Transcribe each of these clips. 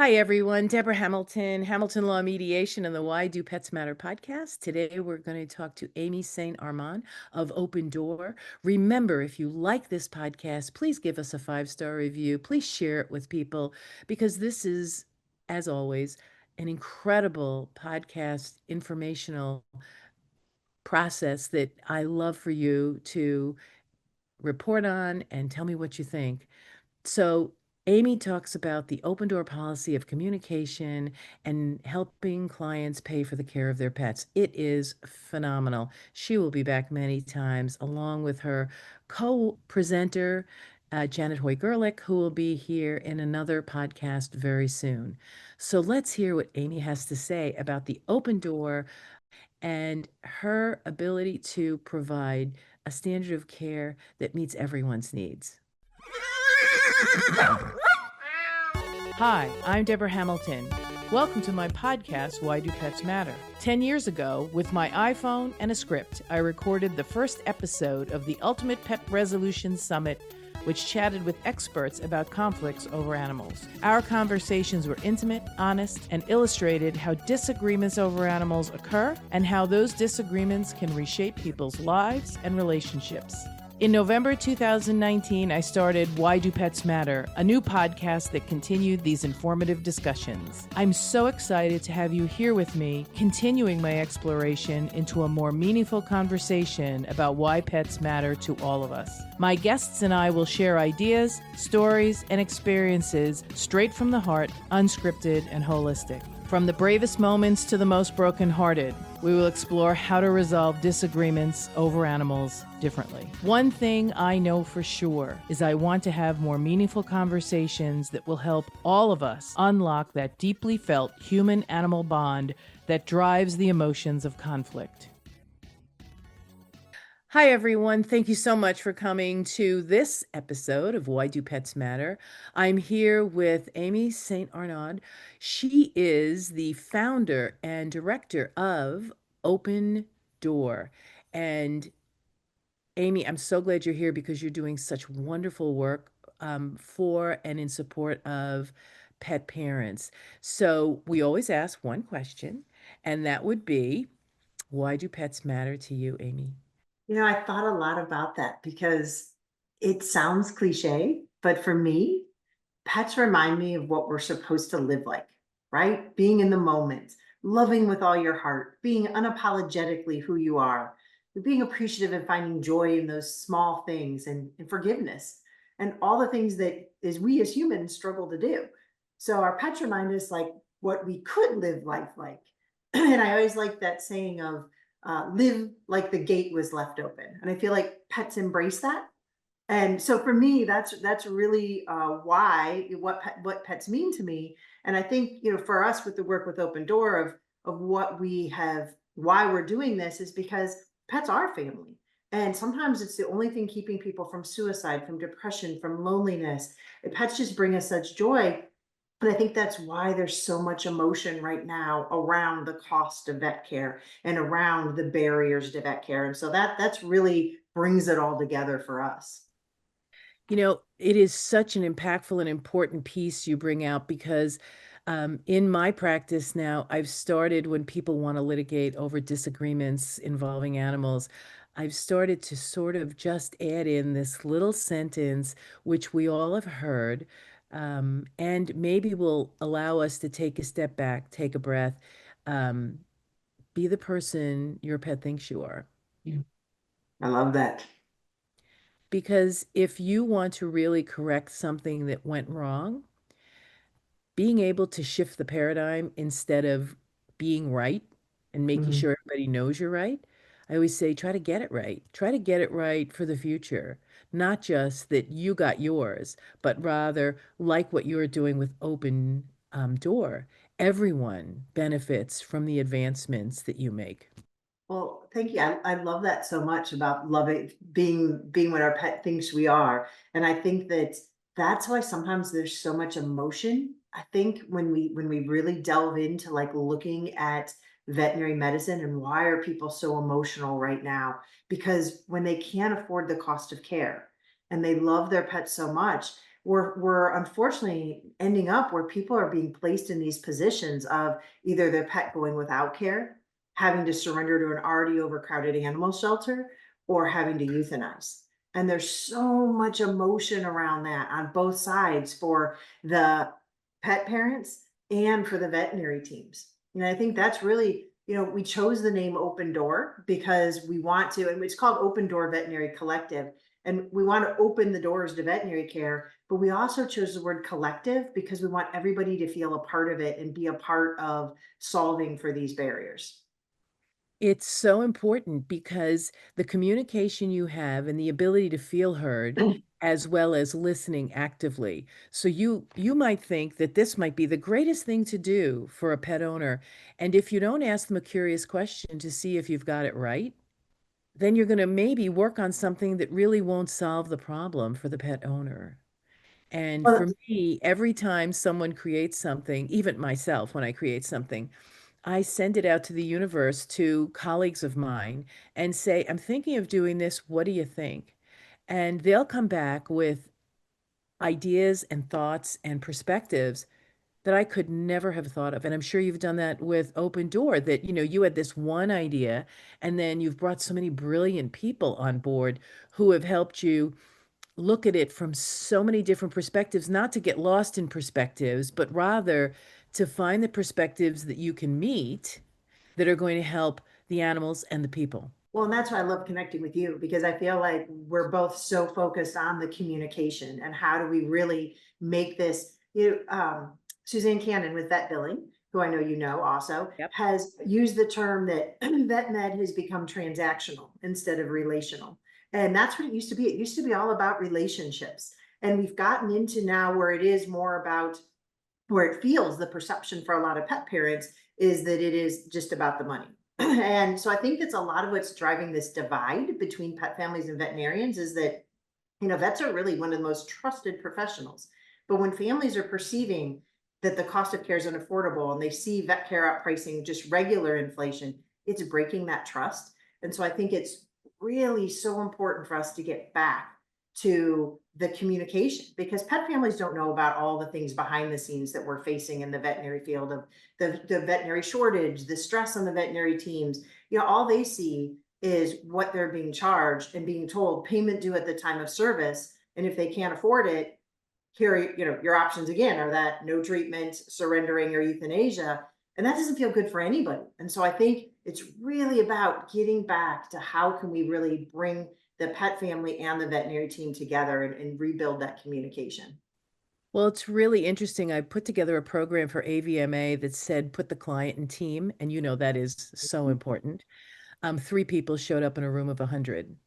Hi, everyone. Deborah Hamilton, Hamilton Law Mediation, and the Why Do Pets Matter podcast. Today, we're going to talk to Aimee St. Armand of Open Door. Remember, if you like this podcast, please give us a 5-star review. Please share it with people because this is, as always, an incredible podcast informational process that I love for you to report on and tell me what you think. So, Aimee talks about the open door policy of communication and helping clients pay for the care of their pets. It is phenomenal. She will be back many times, along with her co presenter, Janet Hoy Gerlich, who will be here in another podcast very soon. So, let's hear what Aimee has to say about the open door and her ability to provide a standard of care that meets everyone's needs. Hi, I'm Deborah Hamilton. Welcome to my podcast, Why Do Pets Matter? 10 years ago, with my iPhone and a script, I recorded the first episode of the Ultimate Pet Resolution Summit, which chatted with experts about conflicts over animals. Our conversations were intimate, honest, and illustrated how disagreements over animals occur and how those disagreements can reshape people's lives and relationships. In November 2019, I started Why Do Pets Matter, a new podcast that continued these informative discussions. I'm so excited to have you here with me, continuing my exploration into a more meaningful conversation about why pets matter to all of us. My guests and I will share ideas, stories, and experiences straight from the heart, unscripted and holistic. From the bravest moments to the most brokenhearted, we will explore how to resolve disagreements over animals differently. One thing I know for sure is I want to have more meaningful conversations that will help all of us unlock that deeply felt human-animal bond that drives the emotions of conflict. Hi, everyone. Thank you so much for coming to this episode of Why Do Pets Matter? I'm here with Aimee St. Arnaud. She is the founder and director of Open Door. And Aimee, I'm so glad you're here because you're doing such wonderful work for and in support of pet parents. So we always ask one question, and that would be, why do pets matter to you, Aimee? I thought a lot about that because it sounds cliche, but for me, pets remind me of what we're supposed to live like, right? Being in the moment, loving with all your heart, being unapologetically who you are, being appreciative and finding joy in those small things and forgiveness and all the things that as we as humans struggle to do. So our pets remind us like what we could live life like. And I always like that saying of live like the gate was left open. And I feel like pets embrace that. And so for me, that's really why what pets mean to me. And I think for us with the work with Open Door of what we have, why we're doing this is because pets are family. And sometimes it's the only thing keeping people from suicide, from depression, from loneliness. And pets just bring us such joy. And I think that's why there's so much emotion right now around the cost of vet care and around the barriers to vet care. And so that's really brings it all together for us. It is such an impactful and important piece you bring out because in my practice now, I've started when people want to litigate over disagreements involving animals. I've started to sort of just add in this little sentence, which we all have heard, and maybe will allow us to take a step back, take a breath, um, be the person your pet thinks you are. Yeah. I love that. Because if you want to really correct something that went wrong, being able to shift the paradigm instead of being right and making Mhm. sure everybody knows you're right, I always say try to get it right. Try to get it right for the future. Not just that you got yours, but rather like what you're doing with Open Door. Everyone benefits from the advancements that you make. Well, thank you. I love that so much about loving being what our pet thinks we are. And I think that that's why sometimes there's so much emotion. I think when we really delve into like looking at veterinary medicine and why are people so emotional right now? Because when they can't afford the cost of care and they love their pets so much, we're unfortunately ending up where people are being placed in these positions of either their pet going without care, having to surrender to an already overcrowded animal shelter, or having to euthanize. And there's so much emotion around that on both sides for the pet parents and for the veterinary teams. And I think that's really, we chose the name Open Door because we want to, and it's called Open Door Veterinary Collective. And we want to open the doors to veterinary care, but we also chose the word collective because we want everybody to feel a part of it and be a part of solving for these barriers. It's so important because the communication you have and the ability to feel heard as well as listening actively. So you might think that this might be the greatest thing to do for a pet owner. And if you don't ask them a curious question to see if you've got it right, then you're going to maybe work on something that really won't solve the problem for the pet owner. And for Well, me, every time someone creates something, even myself, when I create something, I send it out to the universe to colleagues of mine and say, I'm thinking of doing this. What do you think? And they'll come back with ideas and thoughts and perspectives that I could never have thought of. And I'm sure you've done that with Open Door, that, you had this one idea, and then you've brought so many brilliant people on board who have helped you look at it from so many different perspectives, not to get lost in perspectives, but rather to find the perspectives that you can meet that are going to help the animals and the people. Well, and that's why I love connecting with you because I feel like we're both so focused on the communication and how do we really make this. Suzanne Cannon with Vet Billing, who I know you know also, Yep. has used the term that vet med has become transactional instead of relational. And that's what it used to be. It used to be all about relationships. And we've gotten into now where it is more about where it feels the perception for a lot of pet parents is that it is just about the money. And so I think that's a lot of what's driving this divide between pet families and veterinarians is that, vets are really one of the most trusted professionals. But when families are perceiving that the cost of care is unaffordable and they see vet care outpricing just regular inflation, it's breaking that trust. And so I think it's really so important for us to get back to the communication because pet families don't know about all the things behind the scenes that we're facing in the veterinary field of the veterinary shortage, the stress on the veterinary teams. All they see is what they're being charged and being told payment due at the time of service. And if they can't afford it, here, your options again are that no treatment, surrendering, or euthanasia. And that doesn't feel good for anybody. And so I think it's really about getting back to how can we really bring the pet family and the veterinary team together and rebuild that communication. Well, it's really interesting. I put together a program for AVMA that said put the client in team, and that is so important. Three people showed up in a room of 100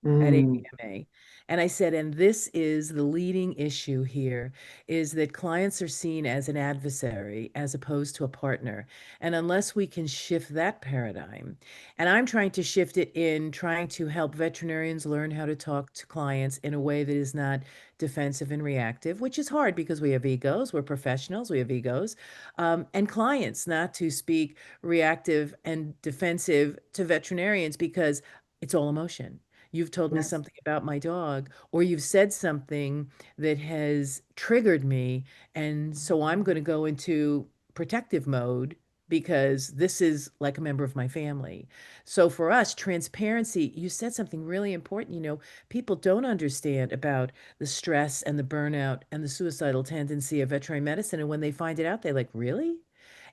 at Mm, AVMA. And I said, and this is the leading issue here, is that clients are seen as an adversary as opposed to a partner. And unless we can shift that paradigm, and I'm trying to shift it in trying to help veterinarians learn how to talk to clients in a way that is not defensive and reactive, which is hard because we have egos, we're professionals, we have egos, and clients not to speak reactive and defensive to veterinarians because it's all emotion. You've told me yes. something about my dog, or you've said something that has triggered me. And so I'm going to go into protective mode because this is like a member of my family. So for us, transparency, you said something really important. People don't understand about the stress and the burnout and the suicidal tendency of veterinary medicine. And when they find it out, they're like, really?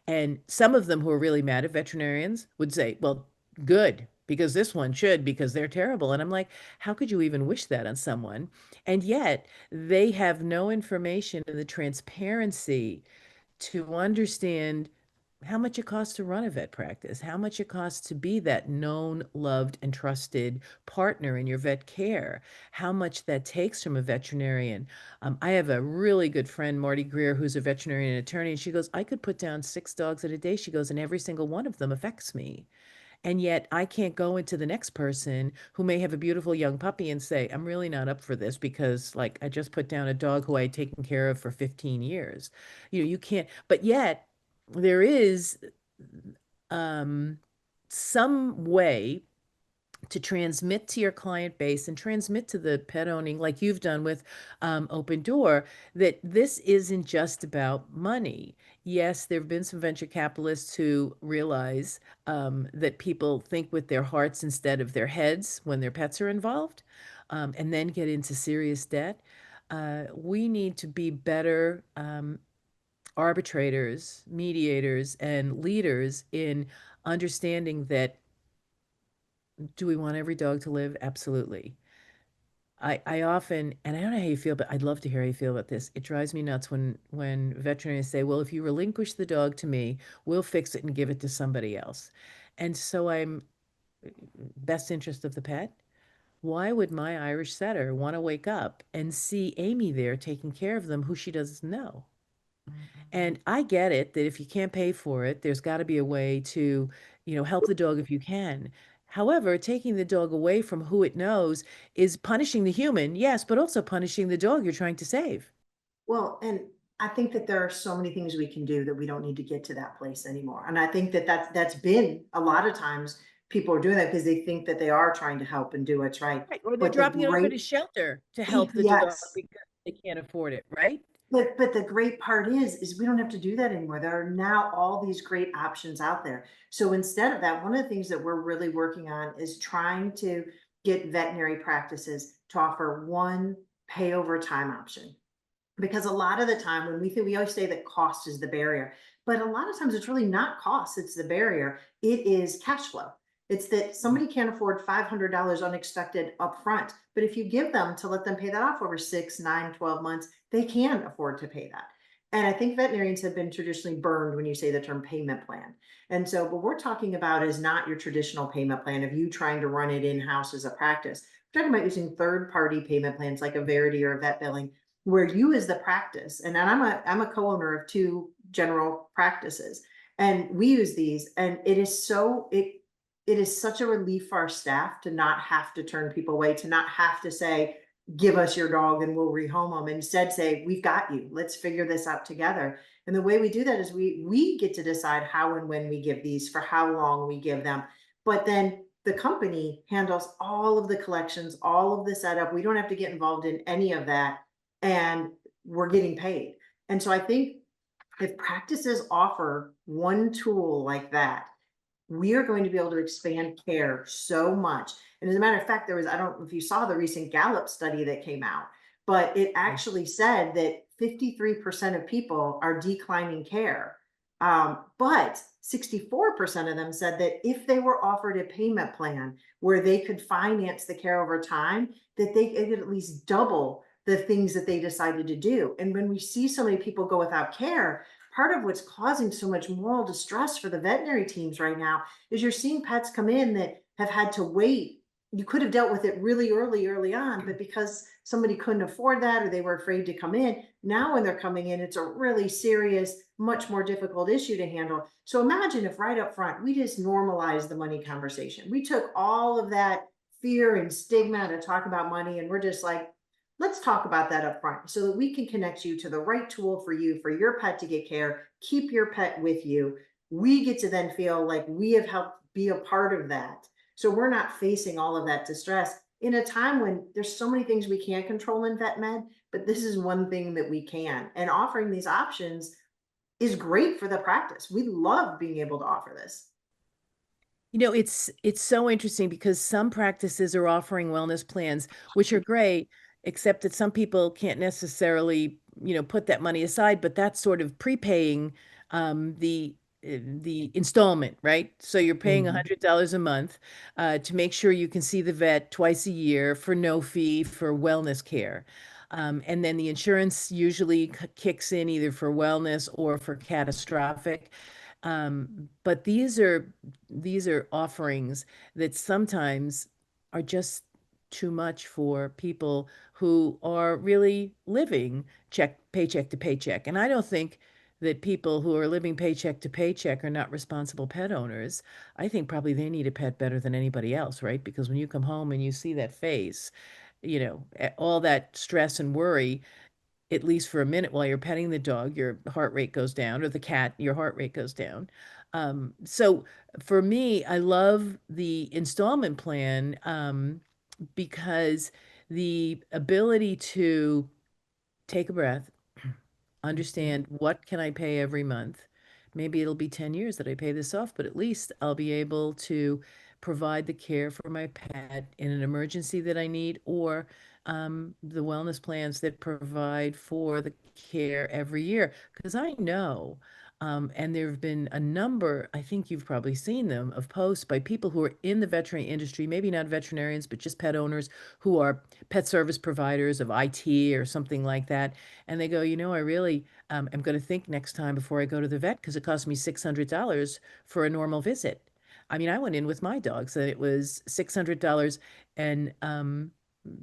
And some of them who are really mad at veterinarians would say, well, good, because this one should, because they're terrible. And I'm like, how could you even wish that on someone? And yet they have no information in the transparency to understand how much it costs to run a vet practice, how much it costs to be that known, loved, and trusted partner in your vet care, how much that takes from a veterinarian. I have a really good friend, Marty Greer, who's a veterinarian attorney, and she goes, I could put down 6 dogs in a day. She goes, and every single one of them affects me. And yet I can't go into the next person who may have a beautiful young puppy and say, I'm really not up for this because, like, I just put down a dog who I had taken care of for 15 years. You can't, but yet there is um, some way to transmit to your client base and transmit to the pet owning, like you've done with Open Door, that this isn't just about money. Yes, there have been some venture capitalists who realize that people think with their hearts instead of their heads when their pets are involved, and then get into serious debt. We need to be better arbitrators, mediators, and leaders in understanding that, do we want every dog to live? Absolutely. I often, and I don't know how you feel, but I'd love to hear how you feel about this. It drives me nuts when veterinarians say, "Well, if you relinquish the dog to me, we'll fix it and give it to somebody else." And so I'm best interest of the pet. Why would my Irish setter want to wake up and see Aimee there taking care of them who she doesn't know? And I get it that if you can't pay for it, there's got to be a way to, help the dog if you can. However, taking the dog away from who it knows is punishing the human, yes, but also punishing the dog you're trying to save. Well, and I think that there are so many things we can do that we don't need to get to that place anymore. And I think that that's been a lot of times people are doing that because they think that they are trying to help and do what's right. Right. Or they're But the dropping it off at great, a shelter to help the dog yes, because they can't afford it, right? but the great part is we don't have to do that anymore. There are now all these great options out there. So instead of that, one of the things that we're really working on is trying to get veterinary practices to offer one pay over time option. Because a lot of the time when we always say that cost is the barrier, but a lot of times it's really not cost, it's the barrier. It is cash flow. It's that somebody can't afford $500 unexpected upfront, but if you give them to let them pay that off over 6, 9, 12 months, they can afford to pay that. And I think veterinarians have been traditionally burned when you say the term payment plan. And so what we're talking about is not your traditional payment plan of you trying to run it in-house as a practice. We're talking about using third-party payment plans like a Verity or a Vet Billing, where you as the practice, and I'm a co-owner of two general practices, and we use these, and it is such a relief for our staff to not have to turn people away, to not have to say, give us your dog and we'll rehome them. Instead say, we've got you, let's figure this out together. And the way we do that is we get to decide how and when we give these, for how long we give them. But then the company handles all of the collections, all of the setup. We don't have to get involved in any of that, and we're getting paid. And so I think if practices offer one tool like that, we are going to be able to expand care so much. And as a matter of fact, I don't know if you saw the recent Gallup study that came out, but it Right. actually said that 53% of people are declining care. But 64% of them said that if they were offered a payment plan where they could finance the care over time, that they could at least double the things that they decided to do. And when we see so many people go without care, part of what's causing so much moral distress for the veterinary teams right now is you're seeing pets come in that have had to wait. You could have dealt with it really early on, but because somebody couldn't afford that or they were afraid to come in, now when they're coming in, it's a really serious, much more difficult issue to handle. So imagine if right up front, we just normalized the money conversation. We took all of that fear and stigma to talk about money, and we're just like, let's talk about that up front so that we can connect you to the right tool for you, for your pet to get care, keep your pet with you. We get to then feel like we have helped be a part of that. So we're not facing all of that distress in a time when there's so many things we can't control in vet med, but this is one thing that we can. And offering these options is great for the practice. We love being able to offer this. It's so interesting because some practices are offering wellness plans, which are great, except that some people can't necessarily, put that money aside, but that's sort of prepaying the installment, right? So you're paying Mhm. $100 a month to make sure you can see the vet twice a year for no fee for wellness care. And then the insurance usually kicks in either for wellness or for catastrophic. But these are offerings that sometimes are just too much for people who are really living paycheck to paycheck. And I don't think that people who are living paycheck to paycheck are not responsible pet owners. I think probably they need a pet better than anybody else, right? Because when you come home and you see that face, all that stress and worry, at least for a minute while you're petting the dog, your heart rate goes down, or the cat, your heart rate goes down. So for me, I love the installment plan because the ability to take a breath, understand what can I pay every month. Maybe it'll be 10 years that I pay this off, but at least I'll be able to provide the care for my pet in an emergency that I need, or the wellness plans that provide for the care every year. Because I know, and there have been a number, I think you've probably seen them, of posts by people who are in the veterinary industry, maybe not veterinarians, but just pet owners who are pet service providers of IT or something like that. And they go, I really am going to think next time before I go to the vet because it cost me $600 for a normal visit. I mean, I went in with my dogs and it was $600, and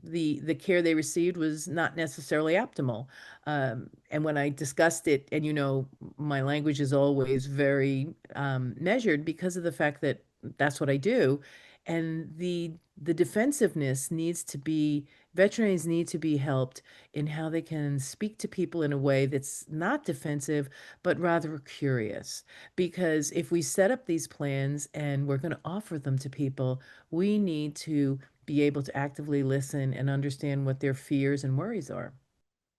the care they received was not necessarily optimal. And when I discussed it, and my language is always very measured because of the fact that that's what I do, and the defensiveness needs to be veterinarians need to be helped in how they can speak to people in a way that's not defensive, but rather curious. Because if we set up these plans and we're going to offer them to people, we need to be able to actively listen and understand what their fears and worries are.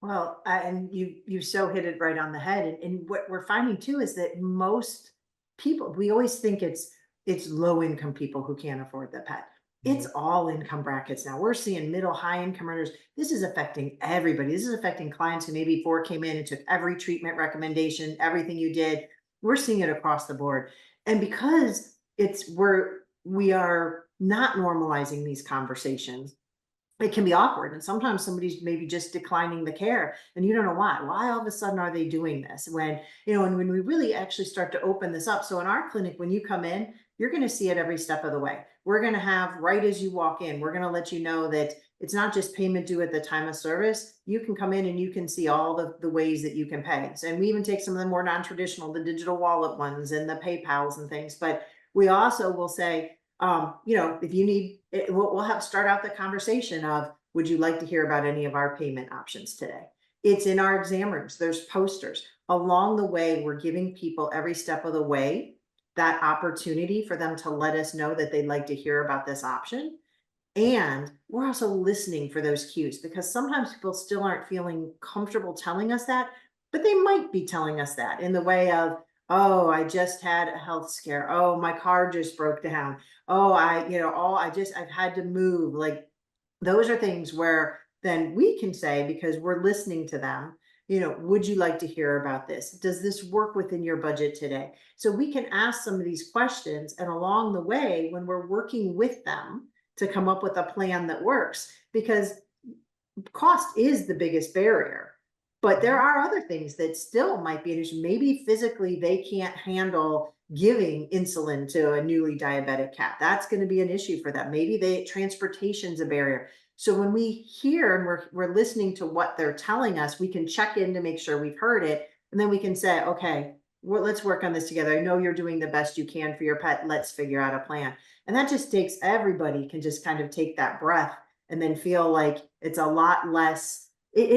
Well, and you so hit it right on the head. And what we're finding too is that most people, we always think it's low income people who can't afford the pet. It's all income brackets now. We're seeing middle, high income earners. This is affecting everybody. This is affecting clients who maybe before came in and took every treatment recommendation, everything you did. We're seeing it across the board. And because we are not normalizing these conversations, it can be awkward. And sometimes somebody's maybe just declining the care and you don't know why. Why all of a sudden are they doing this? And when we really actually start to open this up. So in our clinic, when you come in, you're going to see it every step of the way. We're going to have right as you walk in, we're going to let you know that it's not just payment due at the time of service. You can come in and you can see all the ways that you can pay. So, and we even take some of the more non-traditional, the digital wallet ones and the PayPals and things. But we also will say, if you need it, we'll have start out the conversation of, would you like to hear about any of our payment options today? It's in our exam rooms. There's posters along the way. We're giving people every step of the way that opportunity for them to let us know that they'd like to hear about this option. And we're also listening for those cues because sometimes people still aren't feeling comfortable telling us that, but they might be telling us that in the way of, oh, I just had a health scare. Oh, my car just broke down. Oh, I've had to move. Like those are things where then we can say, because we're listening to them, would you like to hear about this? Does this work within your budget today? So we can ask some of these questions. And along the way, when we're working with them, to come up with a plan that works, because cost is the biggest barrier. But there are other things that still might be an issue. Maybe physically they can't handle giving insulin to a newly diabetic cat. That's going to be an issue for them. Maybe transportation's a barrier. So when we hear and we're listening to what they're telling us, we can check in to make sure we've heard it. And then we can say, okay, well, let's work on this together. I know you're doing the best you can for your pet. Let's figure out a plan. And that just takes everybody can just kind of take that breath and then feel like it's a lot less.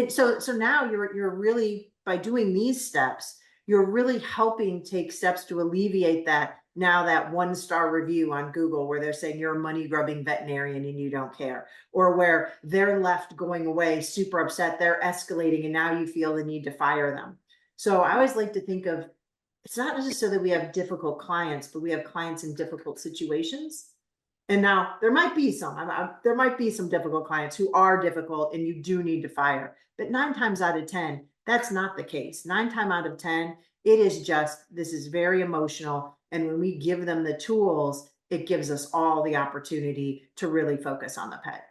So now you're really, by doing these steps, you're really helping take steps to alleviate that. Now that 1-star review on Google where they're saying you're a money grubbing veterinarian and you don't care, or where they're left going away super upset, they're escalating, and now you feel the need to fire them. So I always like to think of, it's not just so that we have difficult clients, but we have clients in difficult situations. And now there might be there might be some difficult clients who are difficult and you do need to fire, but 9 times out of 10, that's not the case. 9 times out of 10, it is just, this is very emotional. And when we give them the tools, it gives us all the opportunity to really focus on the pet.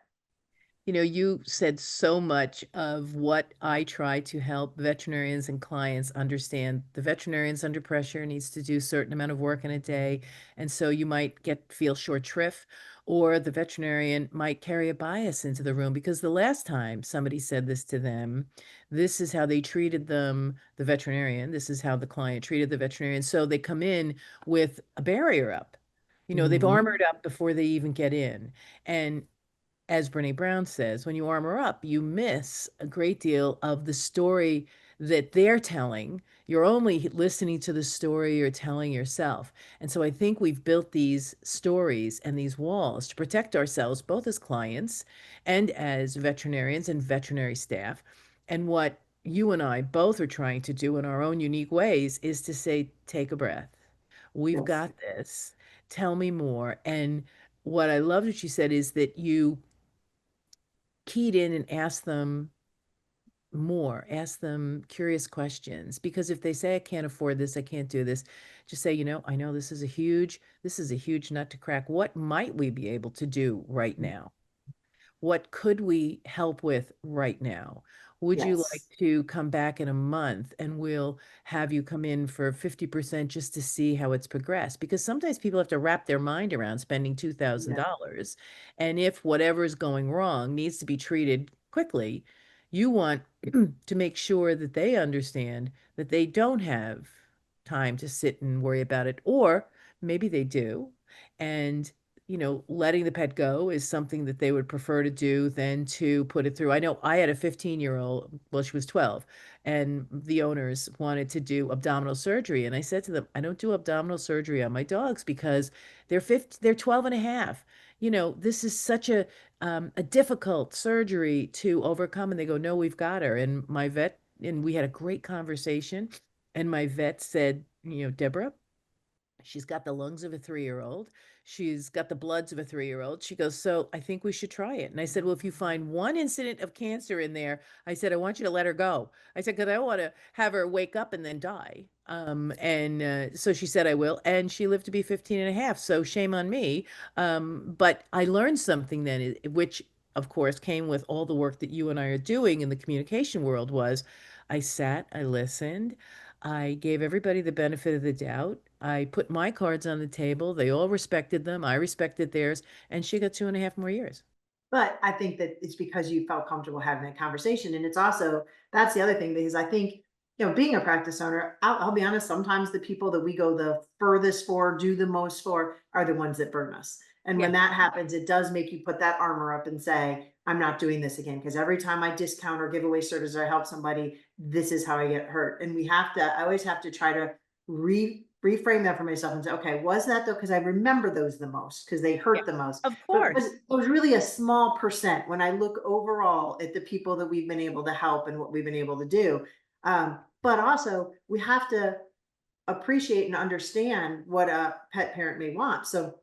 You said so much of what I try to help veterinarians and clients understand. The veterinarian's under pressure, needs to do a certain amount of work in a day, and so you might feel short shrift, or the veterinarian might carry a bias into the room because the last time somebody said this to them, this is how they treated them, the veterinarian, this is how the client treated the veterinarian. So they come in with a barrier up. They've Mhm. armored up before they even get in. And as Brene Brown says, when you armor up, you miss a great deal of the story that they're telling. You're only listening to the story you're telling yourself. And so I think we've built these stories and these walls to protect ourselves, both as clients and as veterinarians and veterinary staff. And what you and I both are trying to do in our own unique ways is to say, take a breath. We've Yes. got this. Tell me more. And what I loved what you said is that you keyed in and asked them more, ask them curious questions. Because if they say, I can't afford this, I can't do this, just say, I know this is a huge nut to crack. What might we be able to do right now? What could we help with right now? Would you like Yes. to come back in a month and we'll have you come in for 50% just to see how it's progressed? Because sometimes people have to wrap their mind around spending Yeah. $2,000. And if whatever is going wrong needs to be treated quickly, you want to make sure that they understand that they don't have time to sit and worry about it, or maybe they do. And letting the pet go is something that they would prefer to do than to put it through. I know I had a 15-year-old, well, she was 12, and the owners wanted to do abdominal surgery. And I said to them, I don't do abdominal surgery on my dogs because they're 12 and a half. This is such a difficult surgery to overcome. And they go, no, we've got her. And my vet, and we had a great conversation. And my vet said, Deborah, she's got the lungs of a 3-year-old. She's got the bloods of a 3-year-old. She goes, so I think we should try it. And I said, well, if you find one incident of cancer in there, I said, I want you to let her go. I said, because I don't want to have her wake up and then die. And so she said, I will. And she lived to be 15 and a half. So shame on me. But I learned something then, which of course came with all the work that you and I are doing in the communication world, was I sat, I listened, I gave everybody the benefit of the doubt. I put my cards on the table. They all respected them. I respected theirs. And she got 2.5 more years. But I think that it's because you felt comfortable having that conversation. And it's also, that's the other thing, because I think, being a practice owner, I'll be honest, sometimes the people that we go the furthest for, do the most for, are the ones that burn us. And when Yeah. that happens, it does make you put that armor up and say, I'm not doing this again. Because every time I discount or give away service or help somebody, this is how I get hurt. And I always have to try to reframe that for myself and say, okay, was that though? Because I remember those the most because they Yeah. hurt the most. Of But course. it was really a small percent when I look overall at the people that we've been able to help and what we've been able to do. But also, we have to appreciate and understand what a pet parent may want. So,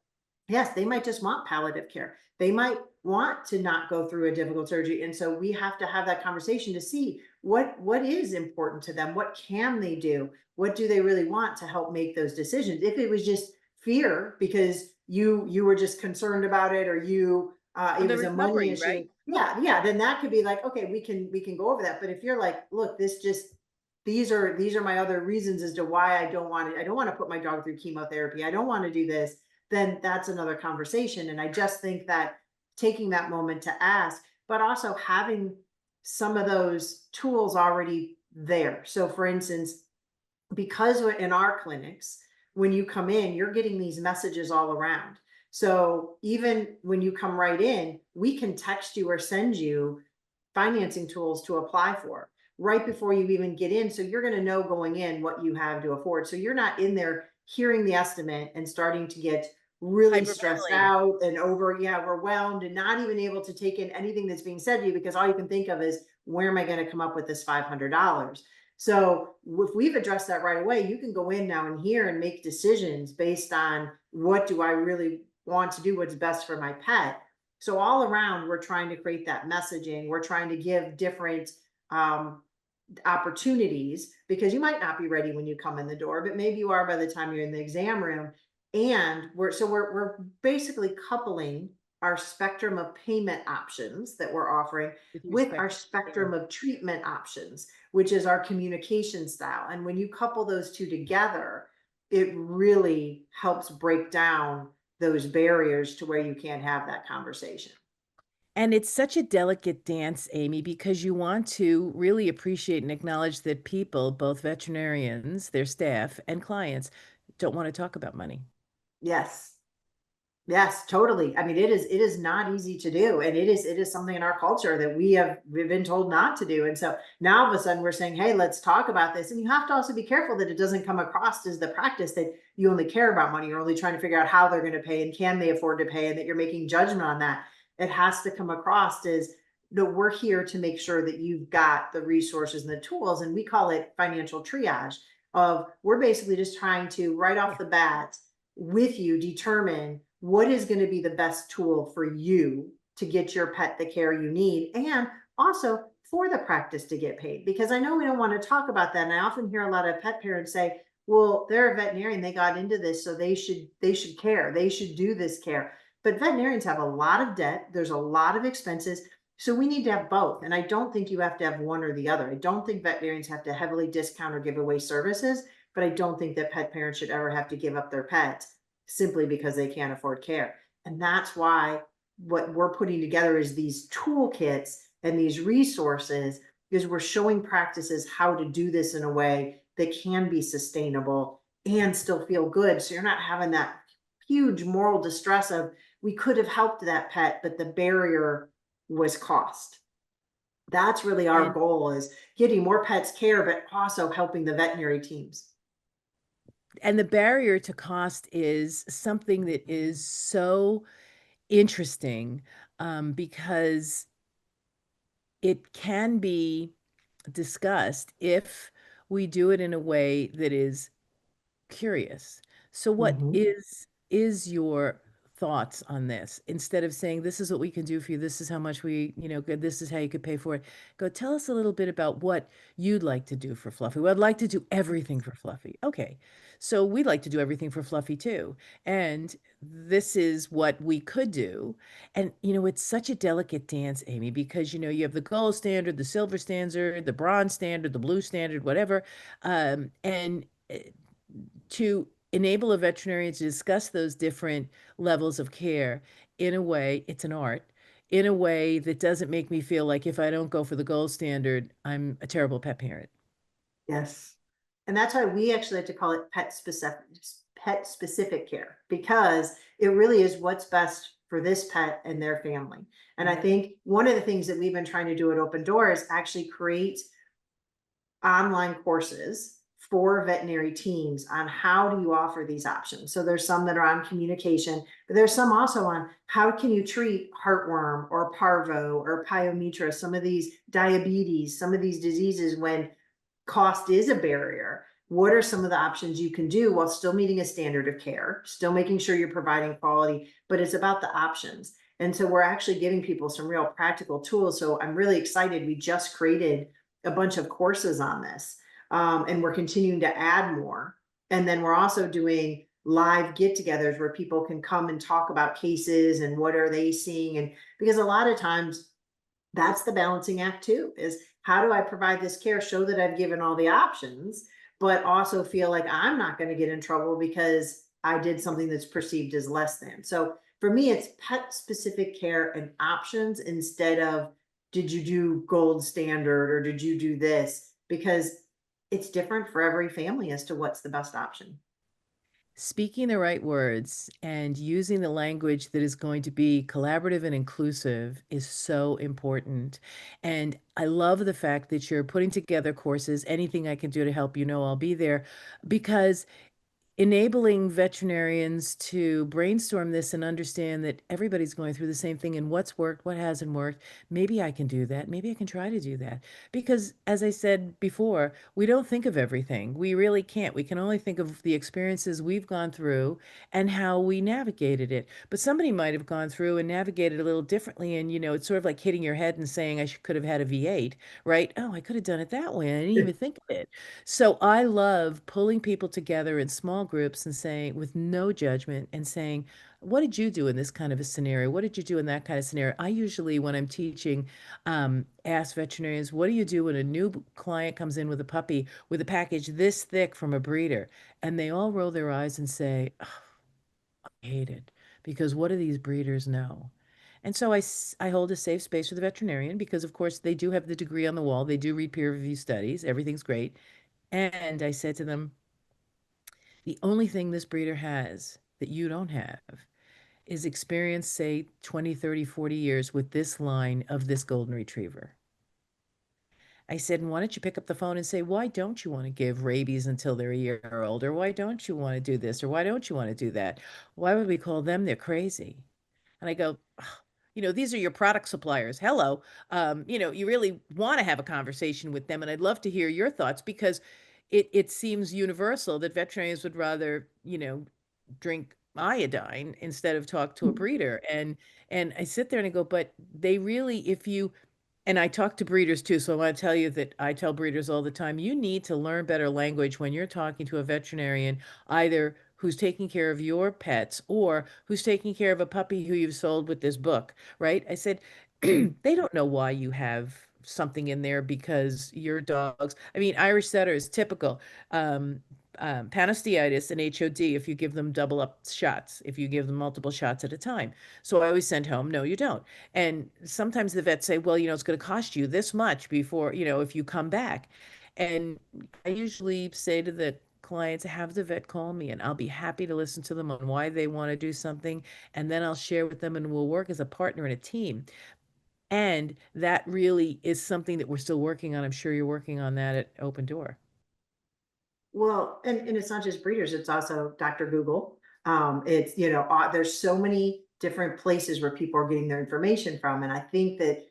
yes, they might just want palliative care. They might want to not go through a difficult surgery. And so we have to have that conversation to see what is important to them. What can they do? What do they really want to help make those decisions? If it was just fear because you were just concerned about it, or On it the was a money recovery, issue, right? yeah, then that could be like, okay, we can go over that. But if you're like, look, this just these are my other reasons as to why I don't want to put my dog through chemotherapy, I don't want to do this, then that's another conversation. And I just think that taking that moment to ask, but also having some of those tools already there. So for instance, because in our clinics, when you come in, you're getting these messages all around. So even when you come right in, we can text you or send you financing tools to apply for right before you even get in. So you're going to know going in what you have to afford. So you're not in there hearing the estimate and starting to get really stressed Hyperventilating. out and overwhelmed and not even able to take in anything that's being said to you, because all you can think of is, where am I going to come up with this $500? So if we've addressed that right away, you can go in now and hear and make decisions based on, what do I really want to do? What's best for my pet? So all around, we're trying to create that messaging. We're trying to give different um, opportunities, because you might not be ready when you come in the door, but maybe you are by the time you're in the exam room. And we're basically coupling our spectrum of payment options that we're offering With with respect our to care. spectrum of treatment options, which is our communication style. And when you couple those two together, it really helps break down those barriers to where you can't have that conversation. And it's such a delicate dance, Amy, because you want to really appreciate and acknowledge that people, both veterinarians, their staff, and clients, don't want to talk about money. Yes. Yes, totally. I mean, it is not easy to do. And it is something in our culture that we've been told not to do. And so now all of a sudden we're saying, hey, let's talk about this. And you have to also be careful that it doesn't come across as the practice that you only care about money. You're only trying to figure out how they're going to pay and can they afford to pay, and that you're making judgment on that. It has to come across as that we're here to make sure that you've got the resources and the tools. And we call it financial triage of we're basically just trying to right Yeah. off the bat with you determine what is going to be the best tool for you to get your pet the care you need, and also for the practice to get paid. Because I know we don't want to talk about that, and I often hear a lot of pet parents say, well, they're a veterinarian, they got into this, so they should care, they should do this care. But veterinarians have a lot of debt, there's a lot of expenses, so we need to have both. And I don't think you have to have one or the other. I don't think veterinarians have to heavily discount or give away services, but I don't think that pet parents should ever have to give up their pets simply because they can't afford care. And that's why what we're putting together is these toolkits and these resources, because we're showing practices how to do this in a way that can be sustainable and still feel good. So you're not having that huge moral distress of we could have helped that pet, but the barrier was cost. That's really our And goal, is getting more pets care, but also helping the veterinary teams. the barrier to cost is something that is so interesting, because it can be discussed if we do it in a way that is curious. So what Mhm. is your thoughts on this? Instead of saying this is what we can do for you, this is how much we, this is how you could pay for it. Go tell us a little bit about what you'd like to do for Fluffy. Well, I'd like to do everything for Fluffy. Okay. So we'd like to do everything for Fluffy too. And this is what we could do. And it's such a delicate dance, Amy, because you have the gold standard, the silver standard, the bronze standard, the blue standard, whatever. And to enable a veterinarian to discuss those different levels of care in a way, it's an art, in a way that doesn't make me feel like if I don't go for the gold standard, I'm a terrible pet parent. Yes. And that's why we actually like to call it pet specific care, because it really is what's best for this pet and their family. And I Mhm. think one of the things that we've been trying to do at Open Door is actually create online courses for veterinary teams on how do you offer these options. So there's some that are on communication, but there's some also on how can you treat heartworm or parvo or pyometra, some of these diabetes, some of these diseases when cost is a barrier. What are some of the options you can do while still meeting a standard of care, still making sure you're providing quality, but it's about the options. And so we're actually giving people some real practical tools. So I'm really excited. We just created a bunch of courses on this, and we're continuing to add more. And then we're also doing live get-togethers where people can come and talk about cases and what are they seeing. And because a lot of times that's the balancing act too, is how do I provide this care, show that I've given all the options, but also feel like I'm not going to get in trouble because I did something that's perceived as less than. So for me, it's pet specific care and options instead of did you do gold standard or did you do this, because it's different for every family as to what's the best option. Speaking the right words and using the language that is going to be collaborative and inclusive is so important. And I love the fact that you're putting together courses. Anything I can do to help, I'll be there, because enabling veterinarians to brainstorm this and understand that everybody's going through the same thing and what's worked, what hasn't worked. Maybe I can do that. Maybe I can try to do that. Because as I said before, we don't think of everything. We really can't. We can only think of the experiences we've gone through and how we navigated it. But somebody might have gone through and navigated a little differently. And, it's sort of like hitting your head and saying, could have had a V8, right? Oh, I could have done it that way. I didn't even think of it. So I love pulling people together in small groups and saying, with no judgment, and saying, what did you do in this kind of a scenario? What did you do in that kind of scenario? I usually, when I'm teaching, ask veterinarians, what do you do when a new client comes in with a puppy with a package this thick from a breeder? And they all roll their eyes and say, oh, I hate it. Because what do these breeders know? And so I hold a safe space for the veterinarian because, of course, they do have the degree on the wall. They do read peer review studies. Everything's great. And I said to them, the only thing this breeder has that you don't have is experienced, say, 20, 30, 40 years with this line of this golden retriever. I said, and why don't you pick up the phone and say, why don't you want to give rabies until they're a year old? Or why don't you want to do this? Or why don't you want to do that? Why would we call them? They're crazy. And I go, "Ugh, these are your product suppliers. Hello. You really want to have a conversation with them. And I'd love to hear your thoughts because it seems universal that veterinarians would rather, drink iodine instead of talk to a breeder. And I sit there and I go, but they really, if you and I talk to breeders too, so I want to tell you that I tell breeders all the time, you need to learn better language when you're talking to a veterinarian, either who's taking care of your pets or who's taking care of a puppy who you've sold with this book, right? I said, they don't know why you have something in there because your dogs, I mean, Irish setter is typical. Um, Panosteitis and HOD, if you give them double up shots, if you give them multiple shots at a time. So I always send home, no, you don't. And sometimes the vets say, well, it's going to cost you this much before, if you come back. And I usually say to the clients, have the vet call me and I'll be happy to listen to them on why they want to do something. And then I'll share with them and we'll work as a partner in a team. And that really is something that we're still working on. I'm sure you're working on that at Open Door. Well, and it's not just breeders, it's also Dr. Google. It's, there's so many different places where people are getting their information from. And I think that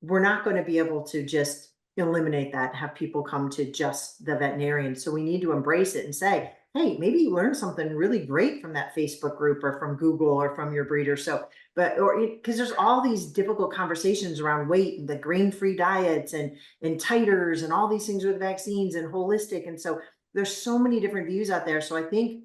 we're not going to be able to just eliminate that, have people come to just the veterinarian. So we need to embrace it and say, hey, maybe you learned something really great from that Facebook group or from Google or from your breeder. So, but, or because there's all these difficult conversations around weight and the grain-free diets and titers and all these things with vaccines and holistic. And so there's so many different views out there. So I think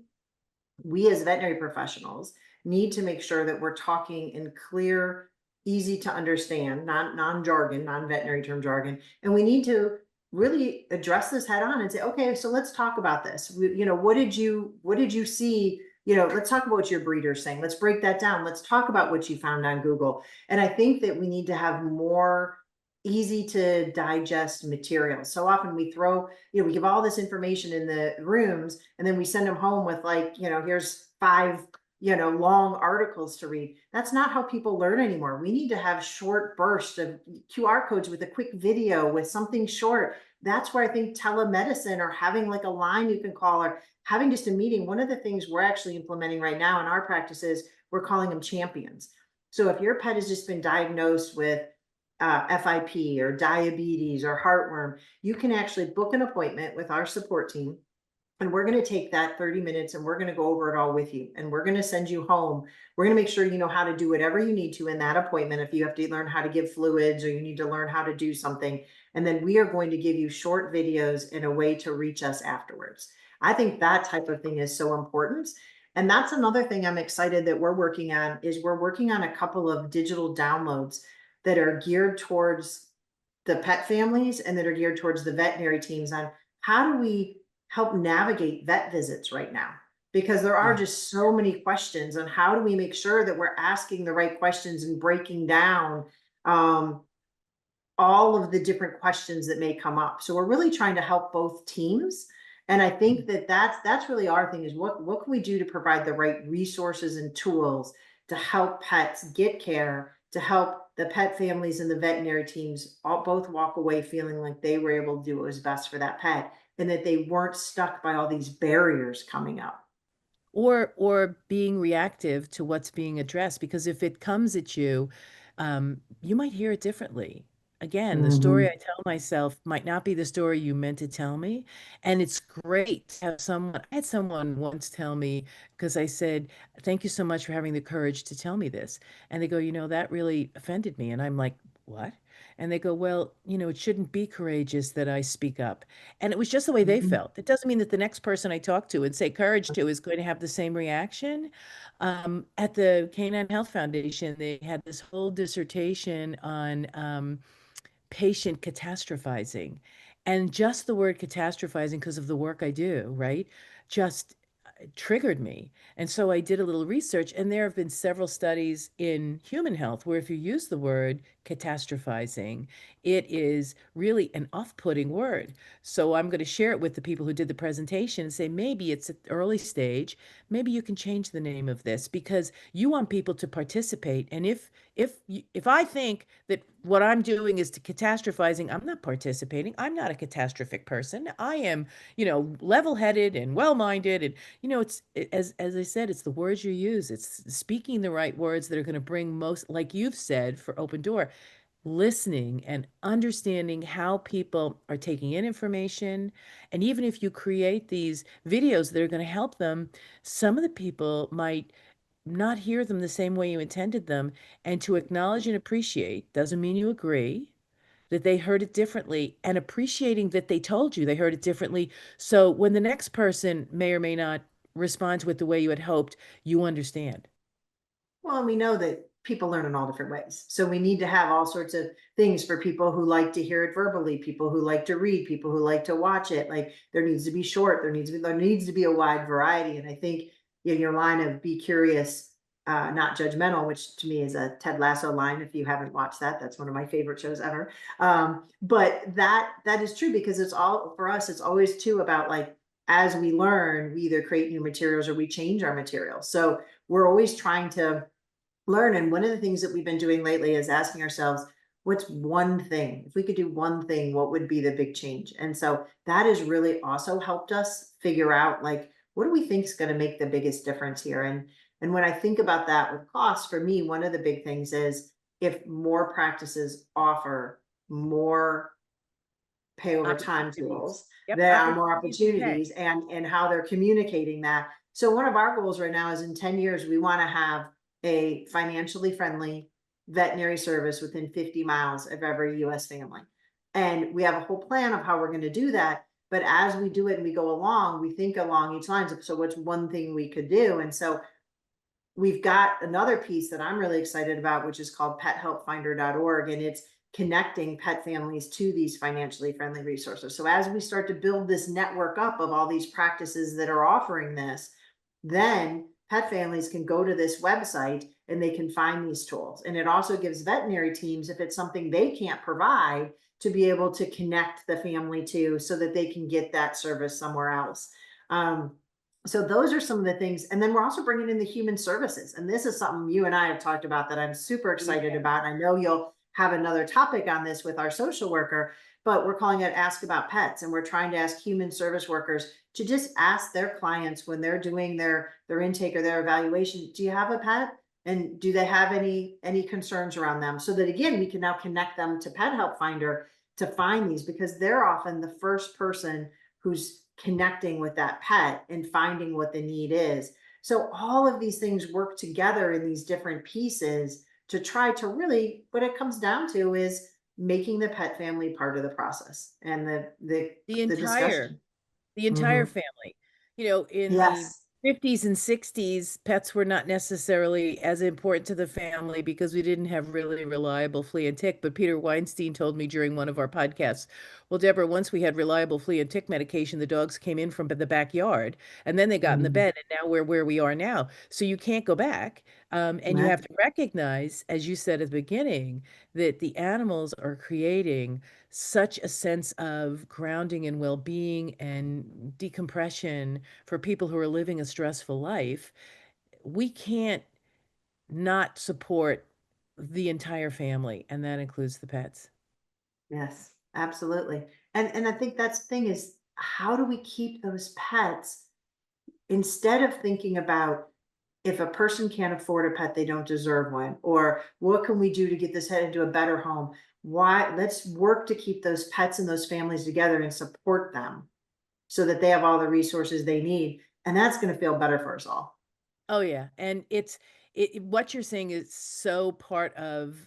we as veterinary professionals need to make sure that we're talking in clear, easy to understand, non-jargon, non-veterinary term jargon. And we need to really address this head on and say, okay, so let's talk about this. What did you see? Let's talk about what your breeder's saying. Let's break that down. Let's talk about what you found on Google. And I think that we need to have more easy to digest material. So often we throw, we give all this information in the rooms and then we send them home with like, here's five, long articles to read. That's not how people learn anymore. We need to have short bursts of QR codes with a quick video with something short. That's where I think telemedicine or having like a line you can call or having just a meeting. One of the things we're actually implementing right now in our practices, we're calling them champions. So if your pet has just been diagnosed with FIP or diabetes or heartworm, you can actually book an appointment with our support team. And we're going to take that 30 minutes and we're going to go over it all with you. And we're going to send you home. We're going to make sure you know how to do whatever you need to in that appointment. If you have to learn how to give fluids or you need to learn how to do something. And then we are going to give you short videos in a way to reach us afterwards. I think that type of thing is so important. And that's another thing I'm excited that we're working on is we're working on a couple of digital downloads that are geared towards the pet families and that are geared towards the veterinary teams on how do we help navigate vet visits right now, because there are Yeah. just so many questions on how do we make sure that we're asking the right questions and breaking down um, all of the different questions that may come up. So we're really trying to help both teams. And I think that that's really our thing is what can we do to provide the right resources and tools to help pets get care, to help the pet families and the veterinary teams all both walk away feeling like they were able to do what was best for that pet and that they weren't stuck by all these barriers coming up. Or being reactive to what's being addressed, because if it comes at you, you might hear it differently. Again, the story Mhm. I tell myself might not be the story you meant to tell me. And it's great to have someone. I had someone once tell me, because I said, thank you so much for having the courage to tell me this. And they go, that really offended me. And I'm like, what? And they go, well, it shouldn't be courageous that I speak up. And it was just the way they Mhm. felt. It doesn't mean that the next person I talk to and say courage to is going to have the same reaction. At the Canine Health Foundation, they had this whole dissertation on patient catastrophizing. And just the word catastrophizing, because of the work I do, right, just triggered me. And so I did a little research, and there have been several studies in human health where if you use the word catastrophizing. It is really an off-putting word. So I'm going to share it with the people who did the presentation and say maybe it's at the early stage. Maybe you can change the name of this because you want people to participate. And if I think that what I'm doing is to catastrophizing, I'm not participating. I'm not a catastrophic person. I am, level-headed and well-minded. And as I said, it's the words you use. It's speaking the right words that are going to bring most, like you've said for Open Door, listening and understanding how people are taking in information. And even if you create these videos that are going to help them, some of the people might not hear them the same way you intended them. And to acknowledge and appreciate doesn't mean you agree that they heard it differently, and appreciating that they told you they heard it differently. So when the next person may or may not respond to it the way you had hoped, you understand. Well, and we know that people learn in all different ways. So we need to have all sorts of things for people who like to hear it verbally, people who like to read, people who like to watch it. Like there needs to be short, there needs to be a wide variety. And I think in your line of be curious, not judgmental, which to me is a Ted Lasso line. If you haven't watched that, that's one of my favorite shows ever. But that is true because it's all for us. It's always too about like as we learn, we either create new materials or we change our materials. So we're always trying to learn. And one of the things that we've been doing lately is asking ourselves, what's one thing? If we could do one thing, what would be the big change? And so that has really also helped us figure out like, what do we think is going to make the biggest difference here? And when I think about that with costs, for me, one of the big things is if more practices offer more pay over time Opportunities. tools, Yep, there are more opportunities to pay. opportunities and how they're communicating that. So one of our goals right now is in 10 years, we want to have a financially friendly veterinary service within 50 miles of every US family. And we have a whole plan of how we're going to do that. But as we do it and we go along, we think along each line. So what's one thing we could do? And so we've got another piece that I'm really excited about, which is called pethelpfinder.org. And it's connecting pet families to these financially friendly resources. So as we start to build this network up of all these practices that are offering this, then pet families can go to this website and they can find these tools. And it also gives veterinary teams, if it's something they can't provide, to be able to connect the family to so that they can get that service somewhere else. So those are some of the things. And then we're also bringing in the human services. And this is something you and I have talked about that I'm super excited Yeah. about. I know you'll have another topic on this with our social worker, but we're calling it Ask About Pets. And we're trying to ask human service workers to just ask their clients when they're doing their intake or their evaluation, do you have a pet? And do they have any concerns around them? So that again, we can now connect them to Pet Help Finder to find these because they're often the first person who's connecting with that pet and finding what the need is. So all of these things work together in these different pieces to try to really, what it comes down to is making the pet family part of the process and The the entire discussion. the entire Mhm. family. In the Yes. 50s and 60s, pets were not necessarily as important to the family because we didn't have really reliable flea and tick. But Peter Weinstein told me during one of our podcasts, well, Deborah, once we had reliable flea and tick medication, the dogs came in from the backyard and then they got in the Mhm. bed, and now we're where we are now. So you can't go back. And you Right. have to recognize, as you said at the beginning, that the animals are creating such a sense of grounding and well-being and decompression for people who are living a stressful life. We can't not support the entire family, and that includes the pets. Yes, absolutely. And I think that's the thing is how do we keep those pets instead of thinking about if a person can't afford a pet, they don't deserve one, or what can we do to get this head into a better home? Why let's work to keep those pets and those families together and support them so that they have all the resources they need. And that's going to feel better for us all. Oh yeah, and what you're saying is so part of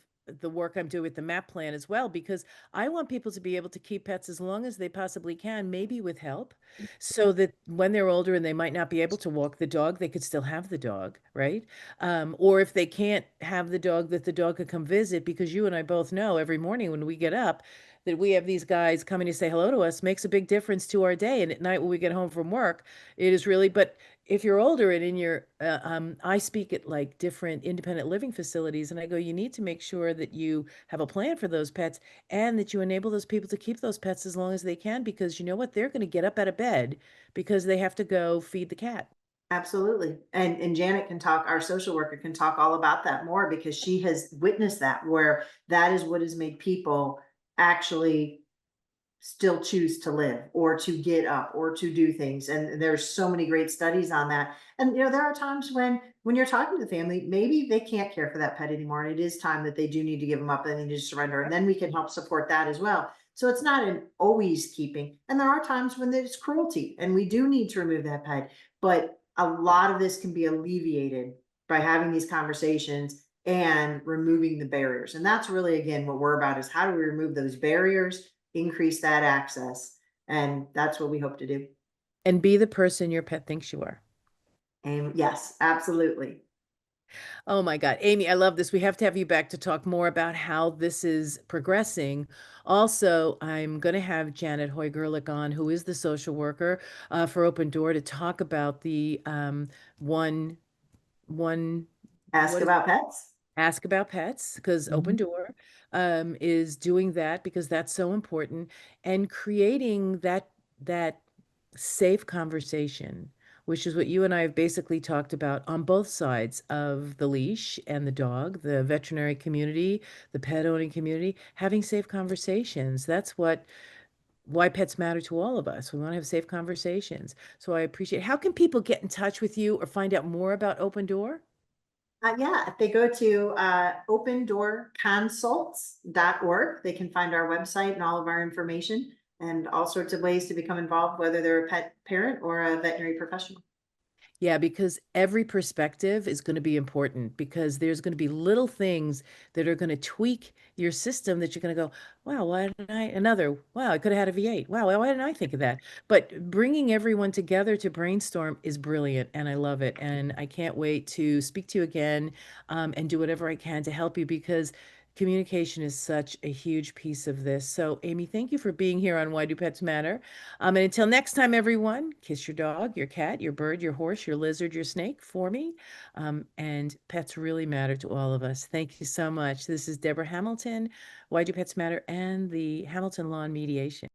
the work I'm doing with the MAP plan as well, because I want people to be able to keep pets as long as they possibly can, maybe with help, so that when they're older and they might not be able to walk the dog, they could still have the dog, right? Or if they can't have the dog, that the dog could come visit, because you and I both know every morning when we get up, that we have these guys coming to say hello to us makes a big difference to our day. And at night when we get home from work, it is really, but if you're older and in your, I speak at like different independent living facilities, and I go, you need to make sure that you have a plan for those pets and that you enable those people to keep those pets as long as they can, because you know what? They're going to get up out of bed because they have to go feed the cat. Absolutely. And Janet can talk, our social worker can talk all about that more because she has witnessed that, where that is what has made people actually still choose to live or to get up or to do things. And there's so many great studies on that. And there are times when you're talking to the family, maybe they can't care for that pet anymore, and it is time that they do need to give them up and they need to surrender, and then we can help support that as well. So it's not an always keeping, and there are times when there's cruelty and we do need to remove that pet, but a lot of this can be alleviated by having these conversations and removing the barriers. And that's really, again, what we're about, is how do we remove those barriers, increase that access, and that's what we hope to do. And be the person your pet thinks you are. And yes, absolutely. Oh my God. Aimee, I love this. We have to have you back to talk more about how this is progressing. Also, I'm going to have Janet Hoygerlich on, who is the social worker for Open Door, to talk about the one, Ask what is about pets. Ask About Pets, because Open Mhm. Door is doing that because that's so important, and creating that safe conversation, which is what you and I have basically talked about on both sides of the leash and the dog, the veterinary community, the pet owning community, having safe conversations. That's why pets matter to all of us. We want to have safe conversations. So I appreciate. How can people get in touch with you or find out more about Open Door? Yeah, if they go to opendoorconsults.org, they can find our website and all of our information and all sorts of ways to become involved, whether they're a pet parent or a veterinary professional. Yeah, because every perspective is going to be important, because there's going to be little things that are going to tweak your system that you're going to go, wow, why didn't wow, I could have had a V8. Wow, why didn't I think of that? But bringing everyone together to brainstorm is brilliant, and I love it. And I can't wait to speak to you again, and do whatever I can to help you, because communication is such a huge piece of this. So, Aimee, thank you for being here on Why Do Pets Matter? And until next time, everyone, kiss your dog, your cat, your bird, your horse, your lizard, your snake for me. And pets really matter to all of us. Thank you so much. This is Deborah Hamilton, Why Do Pets Matter, and the Hamilton Lawn Mediation.